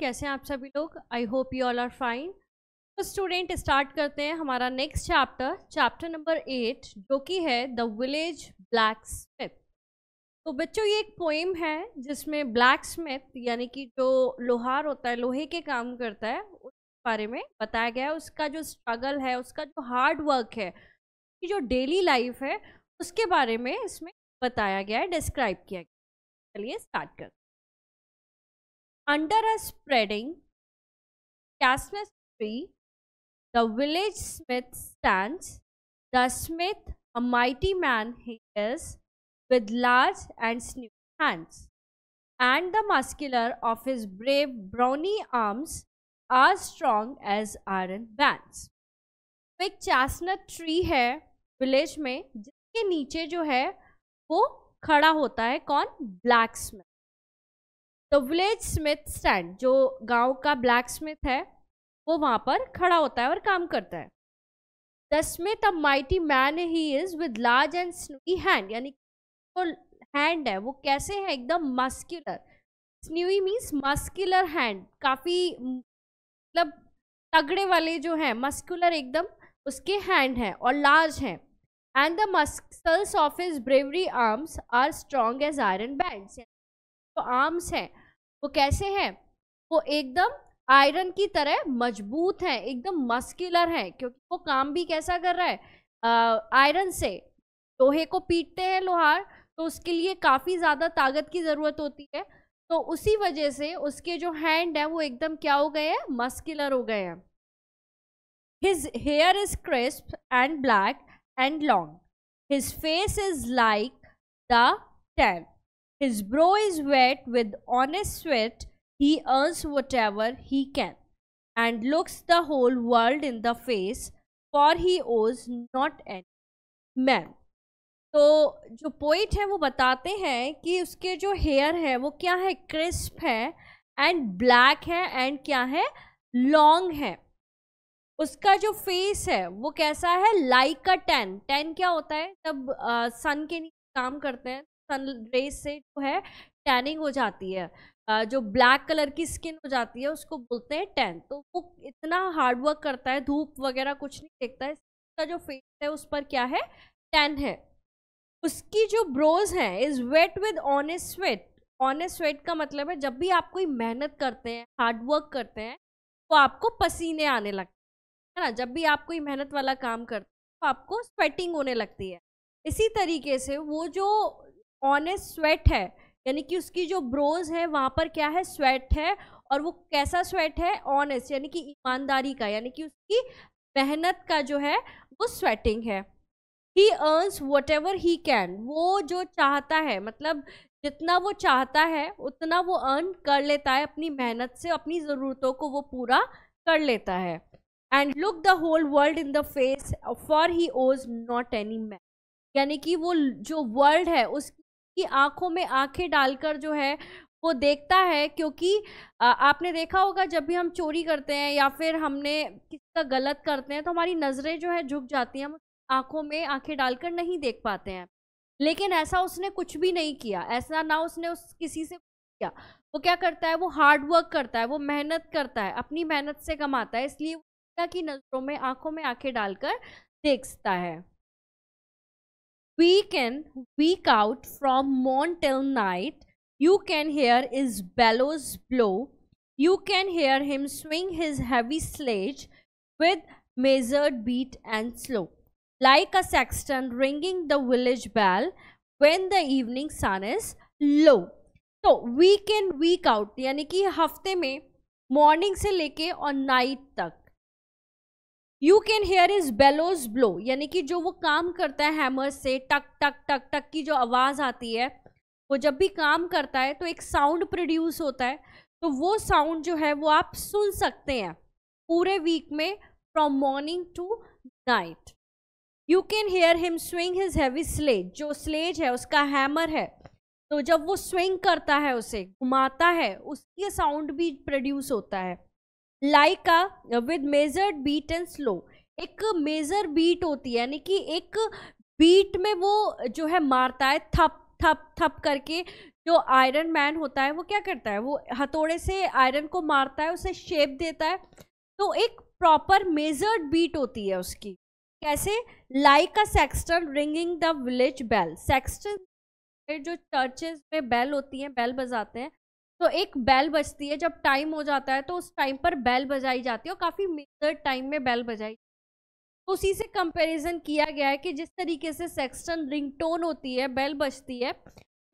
कैसे हैं आप सभी लोग। I hope you all are fine. तो स्टूडेंट स्टार्ट करते हैं हमारा नेक्स्ट चैप्टर नंबर 8 जो कि है द विलेज ब्लैक स्मिथ। तो बच्चों ये एक पोएम है जिसमें ब्लैक स्मिथ यानी कि जो लोहार होता है, लोहे के काम करता है, उस बारे में बताया गया है। उसका जो स्ट्रगल है, उसका जो हार्ड वर्क है, उसकी जो डेली लाइफ है, उसके बारे में इसमें बताया गया है, डिस्क्राइब किया गया। चलिए स्टार्ट करते हैं। Under a spreading chestnut tree, the village smith stands. The smith, a mighty man he is, with large and sinewy hands, and the muscular of his brave brawny arms are strong as iron bands. तो एक चैस्टनट tree है village में, जिसके नीचे जो है वो खड़ा होता है कौन? Black Smith. तो विलेज स्मिथ स्टैंड, जो गांव का ब्लैक स्मिथ है, वो वहां पर खड़ा होता है और काम करता है। The smith a mighty man he is with large and sinewy hand, यानी जो हैंड है वो कैसे है? एकदम muscular. Sinewy means muscular hand, काफी मतलब तगड़े वाले जो है, मस्क्यूलर एकदम उसके हैंड है और लार्ज है। And the muscles of his bravery arms are strong as iron bands. तो आर्म्स हैं वो कैसे हैं? वो एकदम आयरन की तरह मजबूत हैं, एकदम मस्कुलर हैं, क्योंकि वो काम भी कैसा कर रहा है? आयरन से। लोहे को पीटते हैं लोहार, तो उसके लिए काफी ज्यादा ताकत की जरूरत होती है। तो उसी वजह से उसके जो हैंड है वो एकदम क्या हो गए हैं? मस्कुलर हो गए हैं। His here is crisp and black and long, his face is like the tan, his brow is wet with honest sweat, he earns whatever he can, and looks the whole world in the face, for he owes not any man. तो जो poet है वो बताते हैं कि उसके जो hair है वो क्या है? क्रिस्प है एंड ब्लैक है एंड क्या है? लॉन्ग है। उसका जो फेस है वो कैसा है? लाइक अ टैन। टैन क्या होता है? जब सन के नीचे काम करते हैं, सन रेज से जो है टैनिंग हो जाती है, जो ब्लैक कलर की स्किन हो जाती है, उसको बोलते हैं टैन। तो वो इतना हार्ड वर्क करता है, धूप वगैरह कुछ नहीं देखता है, उसका जो फेस है उस पर क्या है? टैन है। उसकी जो ब्रोज है is wet with honest sweat. Honest sweat का मतलब है जब भी आप कोई मेहनत करते हैं, हार्ड वर्क करते हैं, तो आपको पसीने आने लगते हैं ना। जब भी आप कोई मेहनत वाला काम करते हैं तो आपको स्वेटिंग होने लगती है। इसी तरीके से वो जो ऑनेस्ट स्वेट है, यानी कि उसकी जो ब्रोज है वहां पर क्या है? स्वेट है। और वो कैसा स्वेट है? ऑनेस्ट, यानी कि ईमानदारी का, यानी कि उसकी मेहनत का जो है वो स्वेटिंग है। ही earns what ever he can, वो जो चाहता है, मतलब जितना वो चाहता है उतना वो अर्न कर लेता है अपनी मेहनत से, अपनी जरूरतों को वो पूरा कर लेता है। And look the whole world in the face, for he owes not any man, यानी कि वो जो वर्ल्ड है उसकी आंखों में आंखें डालकर जो है वो देखता है। क्योंकि आपने देखा होगा जब भी हम चोरी करते हैं या फिर हमने किसी का गलत करते हैं तो हमारी नजरें जो है झुक जाती हैं, हम आंखों में आंखें डालकर नहीं देख पाते हैं। लेकिन ऐसा उसने कुछ भी नहीं किया, ऐसा ना उसने किसी से किया। वो क्या करता है? वो हार्ड वर्क करता है, वो मेहनत करता है, अपनी मेहनत से कमाता है, इसलिए वो की नजरों में, आंखों में आंखें डालकर देखता है। Week in, week out, from morn till night, you can hear his bellows blow. You can hear him swing his heavy sledge with measured beat and slow, like a sexton ringing the village bell when the evening sun is low. तो week in, week out, यानी कि हफ्ते में morning से लेके और night तक। You can here is bellows blow, यानी कि जो वो काम करता है हैमर से, टक टक टक टक की जो आवाज आती है, वो जब भी काम करता है तो एक साउंड प्रोड्यूस होता है। तो वो साउंड जो है वो आप सुन सकते हैं पूरे वीक में, from morning to night. You can hear him swing his heavy sledge, जो स्लेज है उसका हैमर है, तो जब वो स्विंग करता है, उसे घुमाता है, उसकी साउंड भी प्रोड्यूस होता है। Like with measured beat and slow, एक मेजर बीट होती है, यानी कि एक बीट में वो जो है मारता है, थप थप थप करके जो आयरन मैन होता है वो क्या करता है, वो हथौड़े से आयरन को मारता है, उसे शेप देता है, तो एक प्रॉपर मेजर्ड बीट होती है उसकी। कैसे? Like a sexton ringing the village bell. Sexton जो चर्चेस में बेल होती हैं, बेल बजाते हैं, तो एक बेल बजती है जब टाइम हो जाता है, तो उस टाइम पर बेल बजाई जाती है और काफी मेजर्ड टाइम में बेल बजाई। तो उसी से कंपैरिजन किया गया है कि जिस तरीके से सेक्सटन रिंगटोन होती है, बेल बजती है,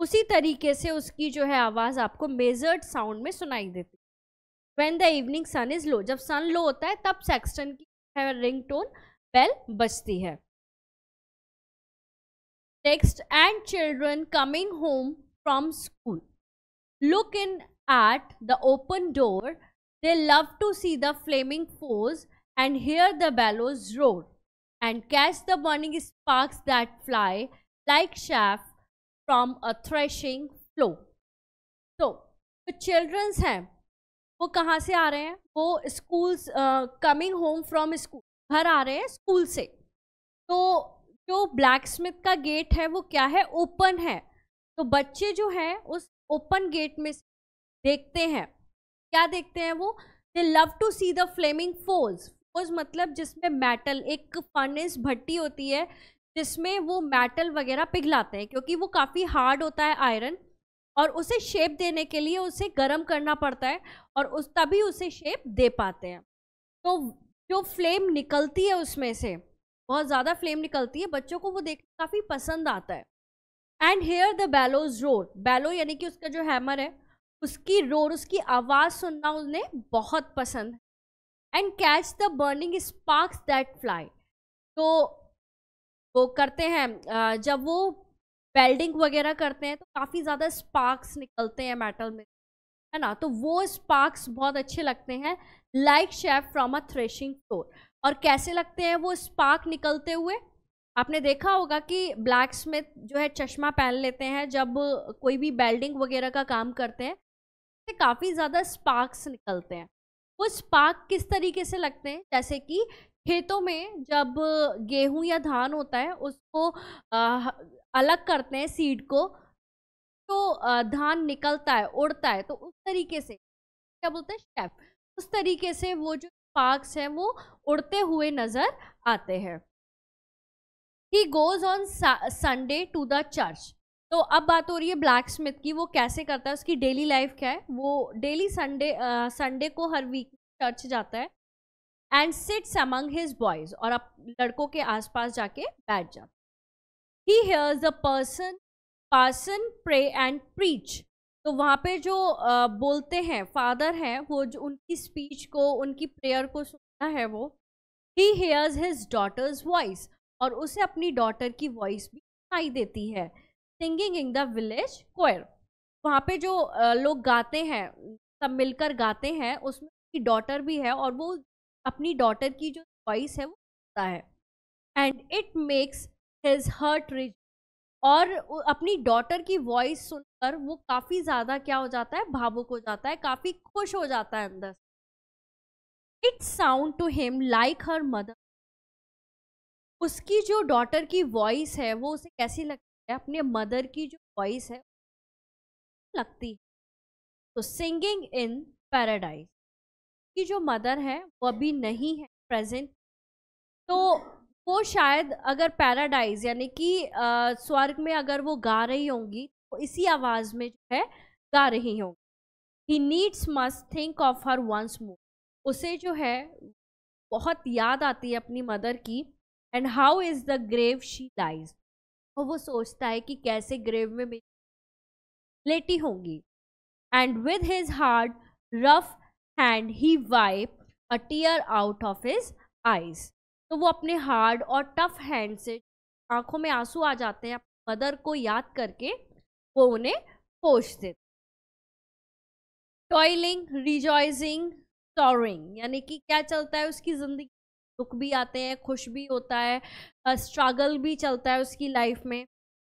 उसी तरीके से उसकी जो है आवाज आपको मेजर्ड साउंड में सुनाई देती है। When the evening sun is low, जब सन लो होता है तब सेक्सटन की रिंगटोन बेल बजती है। Next, and children coming home from school look in at the open door. They love to see the flaming foes and hear the bellows roar and catch the burning sparks that fly like chaff from a threshing floor. तो जो children's हैं वो कहाँ से आ रहे हैं? वो schools, coming home from school, घर आ रहे हैं स्कूल से। तो जो ब्लैक स्मिथ का गेट है वो क्या है? ओपन है। तो बच्चे जो हैं उस ओपन गेट में देखते हैं, क्या देखते हैं वो? They love to see the flaming forge. Forge मतलब जिसमें मेटल, एक फर्नेस भट्टी होती है जिसमें वो मेटल वगैरह पिघलाते हैं, क्योंकि वो काफ़ी हार्ड होता है आयरन, और उसे शेप देने के लिए उसे गर्म करना पड़ता है और उस तभी उसे शेप दे पाते हैं। तो जो फ्लेम निकलती है उसमें से, बहुत ज़्यादा फ्लेम निकलती है, बच्चों को वो देखना काफ़ी पसंद आता है। And hear the bellows roar, bellow यानी कि उसका जो हैमर है उसकी रोर, उसकी आवाज सुनना उन्हें बहुत पसंद है। And catch the burning sparks that fly, तो वो करते हैं जब वो वेल्डिंग वगैरह करते हैं तो काफ़ी ज़्यादा स्पार्क्स निकलते हैं मेटल में, है ना, तो वो स्पार्क्स बहुत अच्छे लगते हैं। Like chef from a threshing floor, और कैसे लगते हैं वो स्पार्क निकलते हुए? आपने देखा होगा कि ब्लैक स्मिथ जो है चश्मा पहन लेते हैं जब कोई भी वेल्डिंग वगैरह का काम करते हैं, तो काफ़ी ज़्यादा स्पार्क्स निकलते हैं। वो स्पार्क किस तरीके से लगते हैं? जैसे कि खेतों में जब गेहूं या धान होता है उसको अलग करते हैं सीड को, तो धान निकलता है, उड़ता है, तो उस तरीके से क्या बोलते हैं? शेफ। उस तरीके से वो जो स्पार्क्स हैं वो उड़ते हुए नजर आते हैं। He goes on Sunday to the church. तो अब बात हो रही है ब्लैक स्मिथ की, वो कैसे करता है, उसकी डेली लाइफ क्या है? वो डेली संडे को हर वीक चर्च जाता है and sits among his boys, और अब लड़कों के आसपास जाके बैठ जाता है। He hears the parson pray and preach, तो वहाँ पे जो बोलते हैं फादर हैं, वो जो उनकी स्पीच को, उनकी प्रेयर को सुनता है वो। ही हेयर्स हिज डॉटर्स वॉइस, और उसे अपनी डॉटर की वॉइस भी सुनाई देती है। Singing in the village choir, वहाँ पे जो लोग गाते हैं, सब मिलकर गाते हैं, उसमें उसकी डॉटर भी है और वो अपनी डॉटर की जो वॉइस है वो सुनता है। And it makes his heart rich, और अपनी डॉटर की वॉइस सुनकर वो काफ़ी ज़्यादा क्या हो जाता है? भावुक हो जाता है, काफ़ी खुश हो जाता है अंदर। It sound to him like her mother, उसकी जो डॉटर की वॉइस है वो उसे कैसी लगती है? अपने मदर की जो वॉइस है लगती है। तो सिंगिंग इन पैराडाइज, की जो मदर है वो अभी नहीं है प्रेजेंट, तो वो शायद अगर पैराडाइज यानी कि स्वर्ग में अगर वो गा रही होंगी तो इसी आवाज में जो है गा रही होंगी। He needs must think of her once more, उसे जो है बहुत याद आती है अपनी मदर की। And how is the grave she lies, और वो सोचता है कि कैसे ग्रेव में लेटी होंगी। And with his hard rough hand he wipe a tear out of his eyes, तो वो अपने हार्ड और टफ हैंड से आंखों में आंसू आ जाते हैं, अपनी मदर को याद करके वो उन्हें पोंछ देते। टॉयलिंग, रिजॉइसिंग, सॉरिंग, यानी कि क्या चलता है उसकी जिंदगी? दुख भी आते हैं, खुश भी होता है, स्ट्रगल भी चलता है उसकी लाइफ में।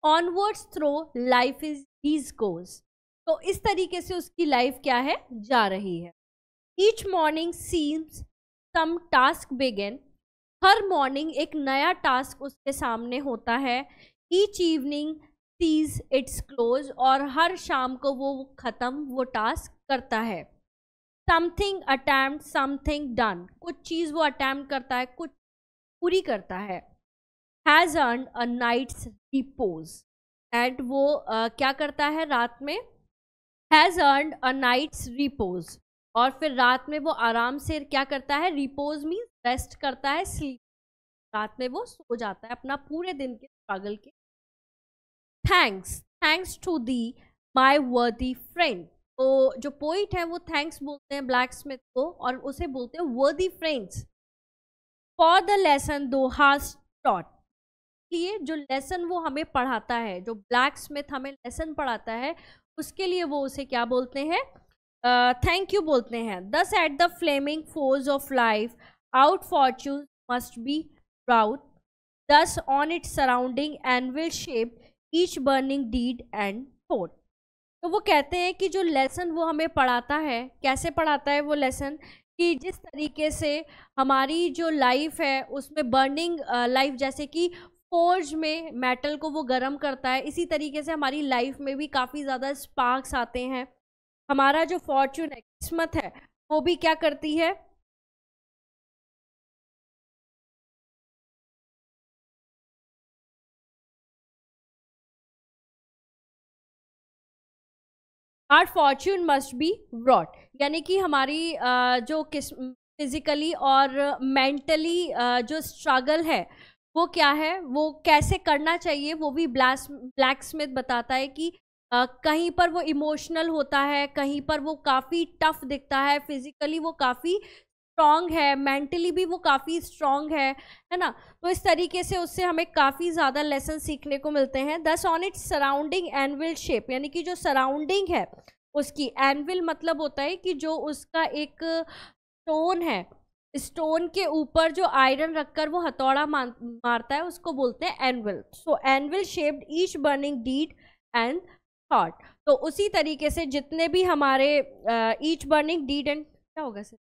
Onwards through life is he's goes, तो इस तरीके से उसकी लाइफ क्या है? जा रही है। ईच मॉर्निंग सीम्स सम टास्क बिगिन, हर मॉर्निंग एक नया टास्क उसके सामने होता है। Each evening sees its close, और हर शाम को वो खत्म वो टास्क करता है। समथिंग अटेम्प्ट समथिंग डन, कुछ चीज वो अटेम्प्ट करता है, कुछ पूरी करता है। Has earned a night's repose, and वो क्या करता है रात में, has earned a night's repose, और फिर रात में वो आराम से क्या करता है, रिपोज मीन्स रेस्ट करता है, स्लीप, रात में वो सो जाता है अपना पूरे दिन के स्ट्रगल के। थैंक्स, थैंक्स टू दी माई वर्दी फ्रेंड, तो जो पोइट है वो थैंक्स बोलते हैं ब्लैक स्मिथ को, और उसे बोलते हैं वर्दी फ्रेंड्स। फॉर द लेसन दो हाज टॉट, लिए जो लेसन वो हमें पढ़ाता है, जो ब्लैक स्मिथ हमें लेसन पढ़ाता है, उसके लिए वो उसे क्या बोलते हैं, थैंक यू बोलते हैं। Thus at the flaming forge of life our fortune must be proud, thus on its surrounding and will shape each burning deed and thought. तो वो कहते हैं कि जो लेसन वो हमें पढ़ाता है, कैसे पढ़ाता है वो लेसन, कि जिस तरीके से हमारी जो लाइफ है उसमें बर्निंग लाइफ, जैसे कि फोर्ज में मेटल को वो गर्म करता है, इसी तरीके से हमारी लाइफ में भी काफ़ी ज़्यादा स्पार्क्स आते हैं। हमारा जो फॉर्चून है, किस्मत है, वो भी क्या करती है, our fortune must be brought, यानी कि हमारी जो फिजिकली और मेंटली जो स्ट्रगल है वो क्या है, वो कैसे करना चाहिए, वो भी ब्लैक स्मिथ बताता है कि कहीं पर वो इमोशनल होता है, कहीं पर वो काफ़ी टफ दिखता है, फिजिकली वो काफ़ी स्ट्रॉन्ग है, मेंटली भी वो काफ़ी स्ट्रॉन्ग है ना। तो इस तरीके से उससे हमें काफ़ी ज़्यादा लेसन सीखने को मिलते हैं। दस on its surrounding anvil shape, यानी कि जो सराउंडिंग है उसकी, एनविल मतलब होता है कि जो उसका एक स्टोन है, स्टोन के ऊपर जो आयरन रखकर वो हथौड़ा मारता है, उसको बोलते हैं anvil. So anvil shaped each burning deed and thought, तो उसी तरीके से जितने भी हमारे ईच बर्निंग डीड एंड, क्या होगा sir,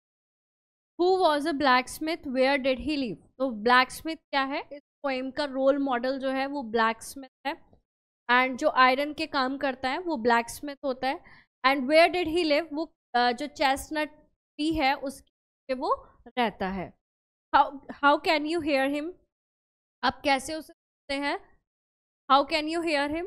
who was a blacksmith, where did he live, तो ब्लैक स्मिथ क्या है, इस पोएम का रोल मॉडल जो है वो ब्लैक स्मिथ है, एंड जो आयरन के काम करता है वो ब्लैक स्मिथ होता है। And where did he live, वो जो चेस्टनट ट्री है उसके वो रहता है। How can you hear him, आप कैसे उसे सुनते हैं, how can you hear him,